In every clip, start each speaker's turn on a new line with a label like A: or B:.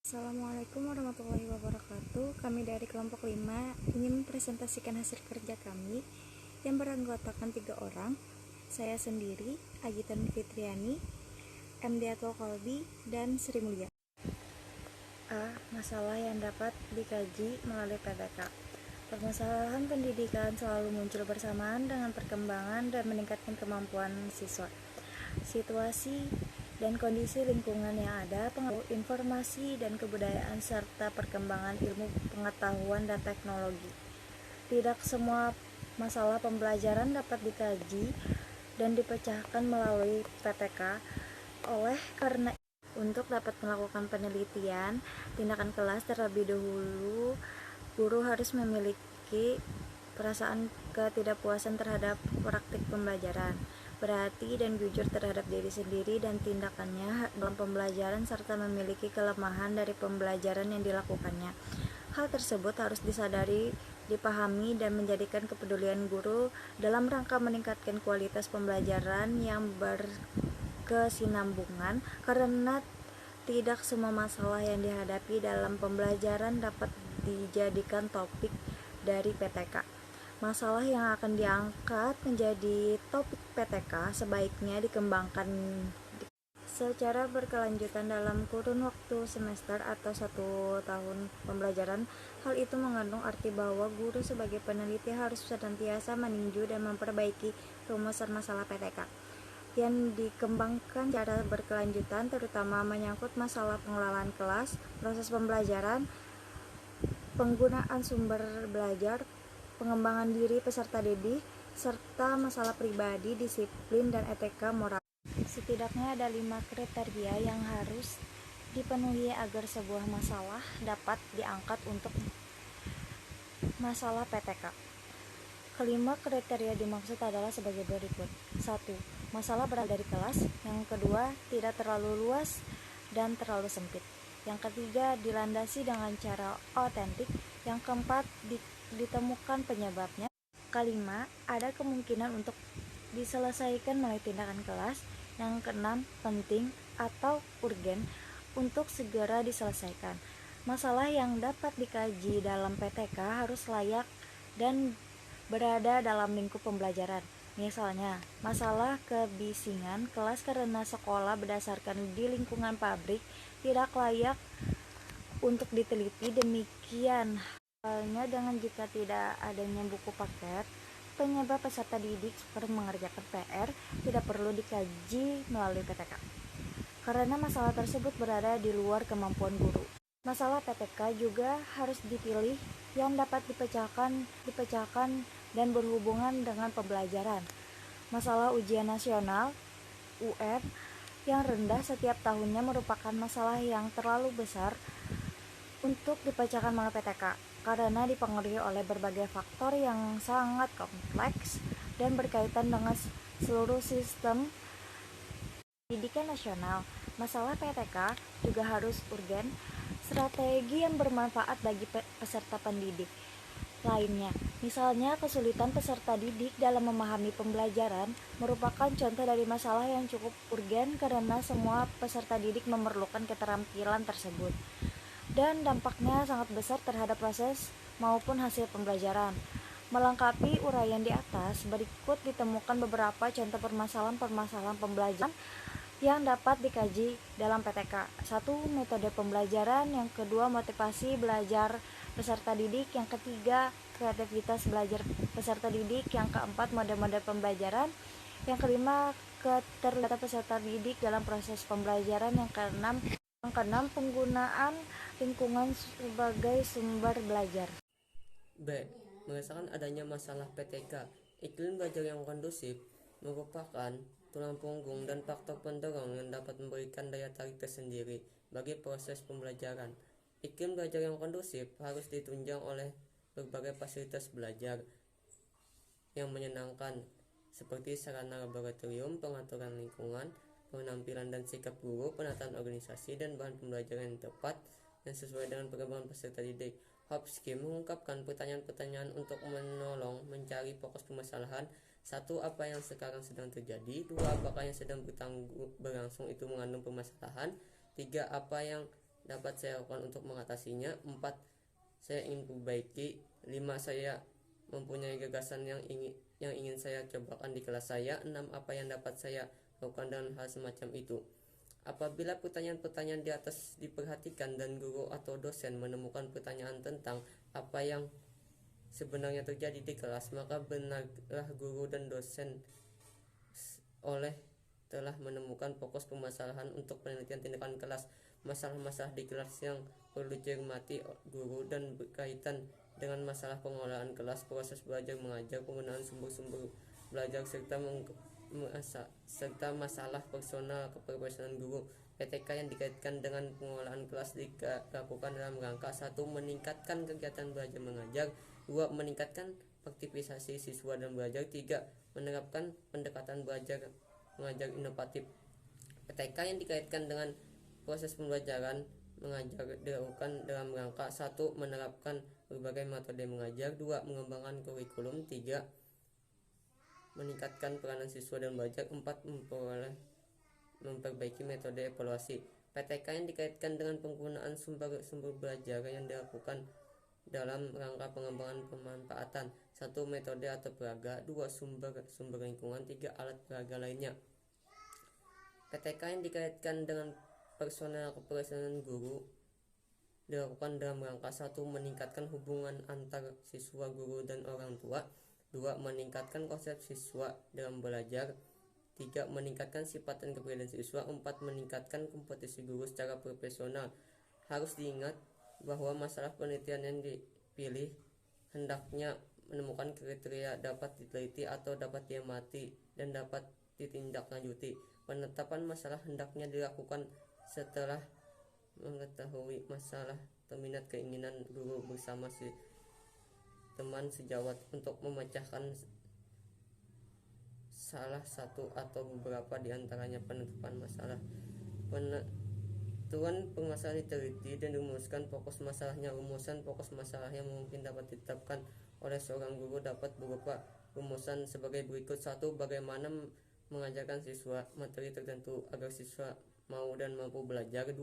A: Assalamualaikum warahmatullahi wabarakatuh. Kami dari kelompok 5 ingin mempresentasikan hasil kerja kami yang beranggotakan 3 orang. Saya sendiri, Agitan Fitriani, MD Atul Kolbi, dan Sri Mulia. A. Masalah yang dapat dikaji melalui PTK. Permasalahan pendidikan selalu muncul bersamaan dengan perkembangan dan meningkatkan kemampuan siswa. Situasi dan kondisi lingkungan yang ada, pengaruh informasi dan kebudayaan, serta perkembangan ilmu pengetahuan dan teknologi. Tidak semua masalah pembelajaran dapat dikaji dan dipecahkan melalui PTK. Oleh karena untuk dapat melakukan penelitian tindakan kelas terlebih dahulu, guru harus memiliki perasaan ketidakpuasan terhadap praktik pembelajaran, berhati dan jujur terhadap diri sendiri dan tindakannya dalam pembelajaran, serta memiliki kelemahan dari pembelajaran yang dilakukannya. Hal tersebut harus disadari, dipahami, dan menjadikan kepedulian guru dalam rangka meningkatkan kualitas pembelajaran yang berkesinambungan, karena tidak semua masalah yang dihadapi dalam pembelajaran dapat dijadikan topik dari PTK. Masalah yang akan diangkat menjadi topik PTK sebaiknya dikembangkan secara berkelanjutan dalam kurun waktu semester atau 1 tahun pembelajaran. Hal itu mengandung arti bahwa guru sebagai peneliti harus senantiasa meninjau dan memperbaiki rumusan masalah PTK yang dikembangkan secara berkelanjutan, terutama menyangkut masalah pengelolaan kelas, proses pembelajaran, penggunaan sumber belajar, pengembangan diri peserta didik, serta masalah pribadi, disiplin, dan etika moral. Setidaknya ada 5 kriteria yang harus dipenuhi agar sebuah masalah dapat diangkat untuk masalah PTK. Kelima kriteria dimaksud adalah sebagai berikut. 1. Masalah berasal dari kelas. Yang kedua, tidak terlalu luas dan terlalu sempit. Yang ketiga, dilandasi dengan cara otentik. Yang keempat, ditemukan penyebabnya. Kelima, ada kemungkinan untuk diselesaikan melalui tindakan kelas. Yang keenam, penting atau urgen untuk segera diselesaikan. Masalah yang dapat dikaji dalam PTK harus layak dan berada dalam lingkup pembelajaran. Misalnya, masalah kebisingan kelas karena sekolah berdasarkan di lingkungan pabrik tidak layak untuk diteliti. Demikian halnya dengan jika tidak adanya buku paket, penyebab peserta didik seperti mengerjakan PR tidak perlu dikaji melalui PTK, karena masalah tersebut berada di luar kemampuan guru. Masalah PTK juga harus dipilih yang dapat dipecahkan dan berhubungan dengan pembelajaran. Masalah ujian nasional (UN) yang rendah setiap tahunnya merupakan masalah yang terlalu besar untuk dipecahkan melalui PTK, karena dipengaruhi oleh berbagai faktor yang sangat kompleks dan berkaitan dengan seluruh sistem pendidikan nasional. Masalah PTK juga harus urgen, strategi yang bermanfaat bagi peserta pendidik lainnya. Misalnya, kesulitan peserta didik dalam memahami pembelajaran merupakan contoh dari masalah yang cukup urgen karena semua peserta didik memerlukan keterampilan tersebut dan dampaknya sangat besar terhadap proses maupun hasil pembelajaran. Melengkapi uraian di atas, berikut ditemukan beberapa contoh permasalahan pembelajaran yang dapat dikaji dalam PTK. 1. Metode pembelajaran. Yang kedua, motivasi belajar peserta didik. Yang ketiga, kreativitas belajar peserta didik. Yang keempat, mode-mode pembelajaran. Yang kelima, keterlibatan peserta didik dalam proses pembelajaran. Yang keenam, penggunaan lingkungan sebagai sumber belajar.
B: B. Merasakan adanya masalah PTK. Iklim belajar yang kondusif merupakan tulang punggung dan faktor pendorong yang dapat memberikan daya tarik tersendiri bagi proses pembelajaran. Iklim belajar yang kondusif harus ditunjang oleh berbagai fasilitas belajar yang menyenangkan, seperti sarana laboratorium, pengaturan lingkungan, penampilan dan sikap guru, penataan organisasi, dan bahan pembelajaran yang tepat yang sesuai dengan perkembangan peserta didik. Hopkins mengungkapkan pertanyaan-pertanyaan untuk menolong mencari fokus permasalahan. 1. Apa yang sekarang sedang terjadi? 2. Apakah yang sedang berlangsung itu mengandung permasalahan? 3. Apa yang dapat saya lakukan untuk mengatasinya. 4. Saya ingin perbaiki. 5. Saya mempunyai gagasan yang ingin saya cobakan di kelas saya. 6. Apa yang dapat saya lakukan dengan hal semacam itu. Apabila pertanyaan-pertanyaan di atas diperhatikan dan guru atau dosen menemukan pertanyaan tentang apa yang sebenarnya terjadi di kelas, maka benarlah guru dan dosen telah menemukan fokus permasalahan untuk penelitian tindakan kelas. Masalah-masalah di kelas yang perlu dicermati guru dan berkaitan dengan masalah pengelolaan kelas, proses belajar mengajar, penggunaan sumber-sumber belajar, serta masalah personal keprofesionalan guru. PTK yang dikaitkan dengan pengelolaan kelas dilakukan dalam rangka 1. Meningkatkan kegiatan belajar mengajar. 2. Meningkatkan aktivisasi siswa dan belajar. 3. Menerapkan pendekatan belajar mengajar inovatif. PTK yang dikaitkan dengan proses pembelajaran mengajar dilakukan dalam rangka 1. Menerapkan berbagai metode mengajar. 2. Mengembangkan kurikulum. 3. Meningkatkan peranan siswa dan belajar. 4. Memperbaiki metode evaluasi. PTK yang dikaitkan dengan penggunaan sumber belajar yang dilakukan dalam rangka pengembangan pemanfaatan. 1. Metode atau peraga. 2. Sumber lingkungan. 3. Alat peraga lainnya. PTK yang dikaitkan dengan personal keprofesionalan guru dilakukan dalam rangka 1. Meningkatkan hubungan antar siswa, guru, dan orang tua. 2. Meningkatkan konsep siswa dalam belajar. 3. Meningkatkan sifat dan kepribadian siswa. 4. Meningkatkan kompetisi guru secara profesional. Harus diingat bahwa masalah penelitian yang dipilih hendaknya menemukan kriteria dapat diteliti atau dapat diamati dan dapat ditindaklanjuti. Penetapan masalah hendaknya dilakukan setelah mengetahui masalah peminat keinginan guru bersama teman sejawat untuk memecahkan salah satu atau beberapa di antaranya. Penetapan masalah. Penentuan permasalahan diteliti dan dirumuskan fokus masalahnya. Rumusan fokus masalah yang mungkin dapat ditetapkan oleh seorang guru dapat berupa rumusan sebagai berikut. 1. Bagaimana mengajarkan siswa materi tertentu agar siswa mau dan mampu belajar. 2.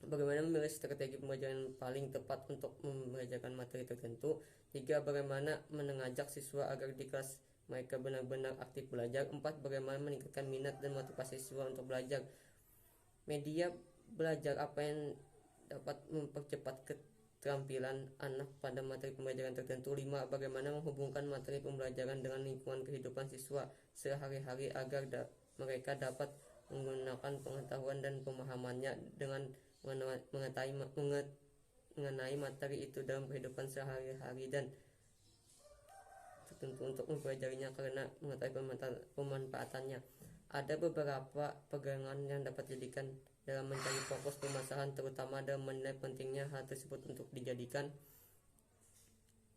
B: Bagaimana memilih strategi pembelajaran paling tepat untuk mengajarkan materi tertentu. 3. Bagaimana mengajak siswa agar di kelas mereka benar-benar aktif belajar. 4. Bagaimana meningkatkan minat dan motivasi siswa untuk belajar. Media belajar apa yang dapat mempercepat keterampilan anak pada materi pembelajaran tertentu. 5. Bagaimana menghubungkan materi pembelajaran dengan lingkungan kehidupan siswa sehari-hari agar mereka dapat menggunakan pengetahuan dan pemahamannya dengan mengenai materi itu dalam kehidupan sehari-hari dan tertentu untuk mempelajarinya karena mengetahui pemanfaatannya. Ada beberapa pegangan yang dapat dijadikan dalam mencari fokus permasalahan, terutama dalam menilai pentingnya hal tersebut untuk dijadikan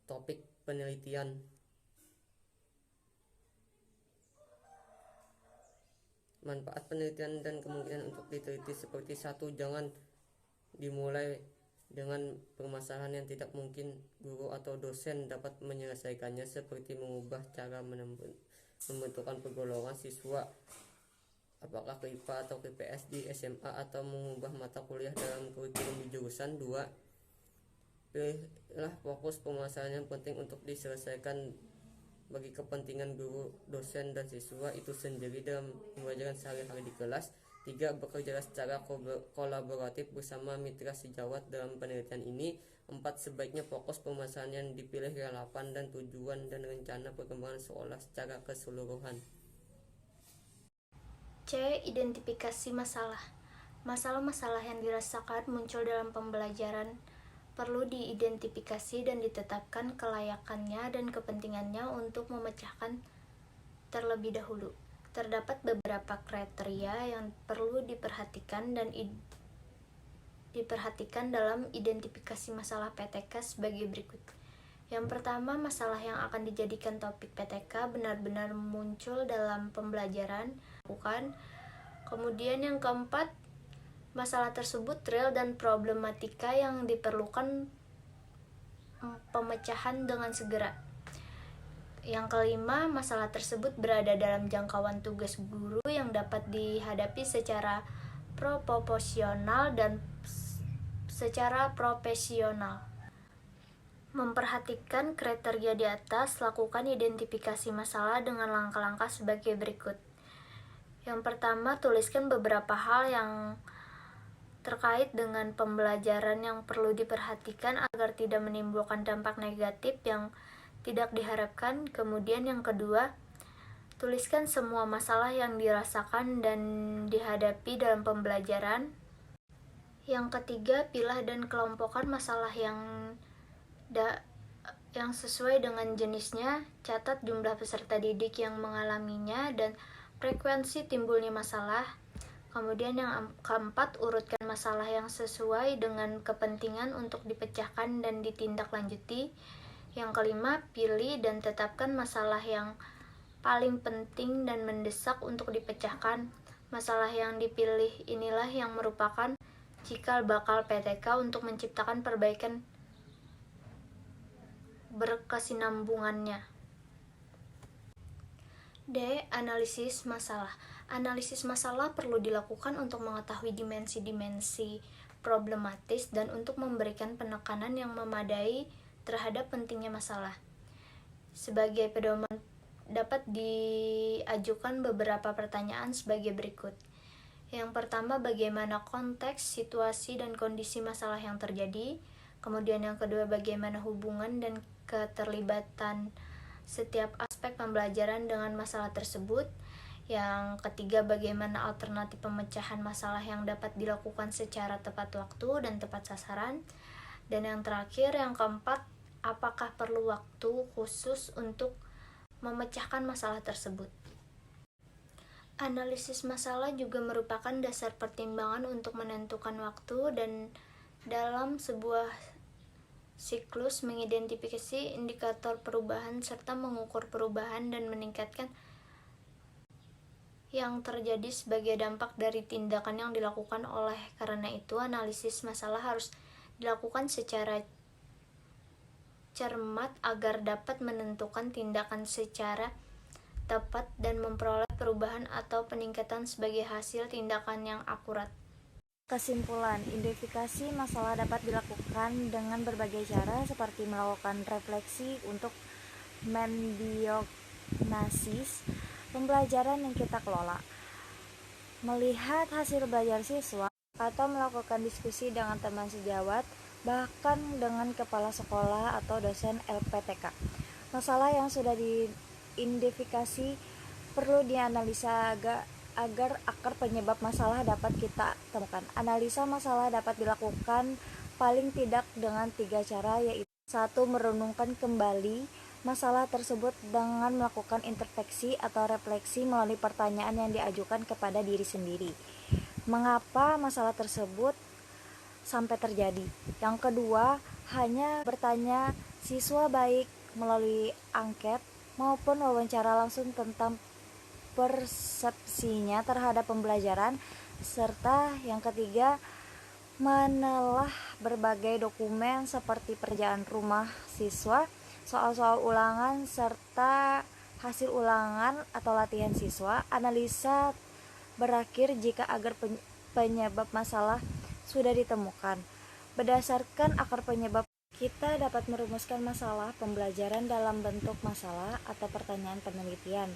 B: topik penelitian. Manfaat penelitian dan kemungkinan untuk diteliti seperti 1. Jangan dimulai dengan permasalahan yang tidak mungkin guru atau dosen dapat menyelesaikannya, seperti mengubah cara membentukkan pergolongan siswa, apakah ke IPA atau ke IPS di SMA, atau mengubah mata kuliah dalam kurikulum di jurusan. 2. Pilihlah fokus permasalahan yang penting untuk diselesaikan bagi kepentingan guru, dosen, dan siswa itu sendiri dalam pembelajaran sehari-hari di kelas. 3. Bekerjalah secara kolaboratif bersama mitra sejawat dalam penelitian ini. 4. Sebaiknya fokus permasalahan yang dipilih relevan dan tujuan dan rencana perkembangan sekolah secara keseluruhan.
C: C. Identifikasi masalah. Masalah-masalah yang dirasakan muncul dalam pembelajaran perlu diidentifikasi dan ditetapkan kelayakannya dan kepentingannya untuk memecahkan terlebih dahulu. Terdapat beberapa kriteria yang perlu diperhatikan dalam identifikasi masalah PTK sebagai berikut. Yang pertama, masalah yang akan dijadikan topik PTK benar-benar muncul dalam pembelajaran. Kemudian yang keempat, masalah tersebut real dan problematika yang diperlukan pemecahan dengan segera. Yang kelima, masalah tersebut berada dalam jangkauan tugas guru yang dapat dihadapi secara proporsional dan secara profesional. Memperhatikan kriteria di atas, lakukan identifikasi masalah dengan langkah-langkah sebagai berikut. Yang pertama, tuliskan beberapa hal yang terkait dengan pembelajaran yang perlu diperhatikan agar tidak menimbulkan dampak negatif yang tidak diharapkan. Kemudian yang kedua, tuliskan semua masalah yang dirasakan dan dihadapi dalam pembelajaran. Yang ketiga, pilah dan kelompokkan masalah yang sesuai dengan jenisnya. Catat jumlah peserta didik yang mengalaminya dan frekuensi timbulnya masalah. Kemudian yang keempat, urutkan masalah yang sesuai dengan kepentingan untuk dipecahkan dan ditindaklanjuti. Yang kelima, pilih dan tetapkan masalah yang paling penting dan mendesak untuk dipecahkan. Masalah yang dipilih inilah yang merupakan cikal bakal PTK untuk menciptakan perbaikan berkesinambungannya. D. Analisis masalah. Analisis masalah perlu dilakukan untuk mengetahui dimensi-dimensi problematis dan untuk memberikan penekanan yang memadai terhadap pentingnya masalah. Sebagai pedoman dapat diajukan beberapa pertanyaan sebagai berikut. Yang pertama, bagaimana konteks, situasi, dan kondisi masalah yang terjadi. Kemudian yang kedua, bagaimana hubungan dan keterlibatan setiap aspek pembelajaran dengan masalah tersebut. Yang ketiga, bagaimana alternatif pemecahan masalah yang dapat dilakukan secara tepat waktu dan tepat sasaran. Dan yang terakhir, yang keempat, apakah perlu waktu khusus untuk memecahkan masalah tersebut. Analisis masalah juga merupakan dasar pertimbangan untuk menentukan waktu dan dalam sebuah siklus mengidentifikasi indikator perubahan serta mengukur perubahan dan meningkatkan yang terjadi sebagai dampak dari tindakan yang dilakukan. Oleh karena itu, analisis masalah harus dilakukan secara cermat agar dapat menentukan tindakan secara tepat dan memperoleh perubahan atau peningkatan sebagai hasil tindakan yang akurat.
A: Kesimpulan, identifikasi masalah dapat dilakukan dengan berbagai cara seperti melakukan refleksi untuk mendiagnosis pembelajaran yang kita kelola, melihat hasil belajar siswa, atau melakukan diskusi dengan teman sejawat, bahkan dengan kepala sekolah atau dosen LPTK. Masalah yang sudah diidentifikasi perlu dianalisa agar akar penyebab masalah dapat kita temukan. Analisa masalah dapat dilakukan paling tidak dengan 3 cara, yaitu 1. Merenungkan kembali masalah tersebut dengan melakukan introspeksi atau refleksi melalui pertanyaan yang diajukan kepada diri sendiri. Mengapa masalah tersebut sampai terjadi? Yang kedua, hanya bertanya siswa baik melalui angket maupun wawancara langsung tentang persepsinya terhadap pembelajaran. Serta yang ketiga, menelah berbagai dokumen seperti pekerjaan rumah siswa, soal-soal ulangan, serta hasil ulangan atau latihan siswa. Analisa berakhir jika agar penyebab masalah sudah ditemukan. Berdasarkan akar penyebab, kita dapat merumuskan masalah pembelajaran dalam bentuk masalah atau pertanyaan penelitian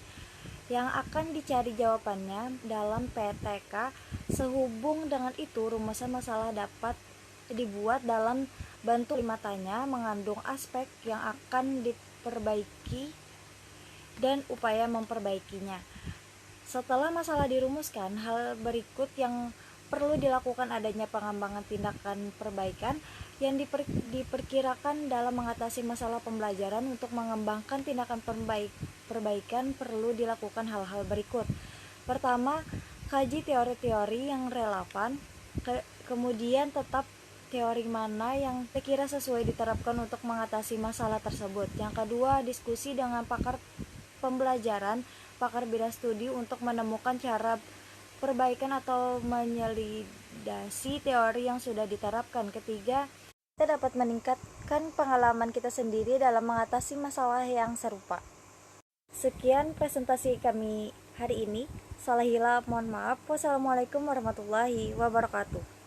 A: yang akan dicari jawabannya dalam PTK. Sehubung dengan itu, rumusan masalah dapat dibuat dalam bentuk 5 tanya mengandung aspek yang akan diperbaiki dan upaya memperbaikinya. Setelah masalah dirumuskan, hal berikut yang perlu dilakukan: adanya pengembangan tindakan perbaikan yang diperkirakan dalam mengatasi masalah pembelajaran. Untuk mengembangkan tindakan perbaikan perlu dilakukan hal-hal berikut. Pertama, kaji teori-teori yang relevan, kemudian tetap teori mana yang sekira sesuai diterapkan untuk mengatasi masalah tersebut. Yang kedua, diskusi dengan pakar pembelajaran, pakar bidang studi untuk menemukan cara perbaikan atau menyelidasi teori yang sudah diterapkan. Ketiga, kita dapat meningkatkan pengalaman kita sendiri dalam mengatasi masalah yang serupa. Sekian presentasi kami hari ini. Salah hilap, mohon maaf. Wassalamualaikum warahmatullahi wabarakatuh.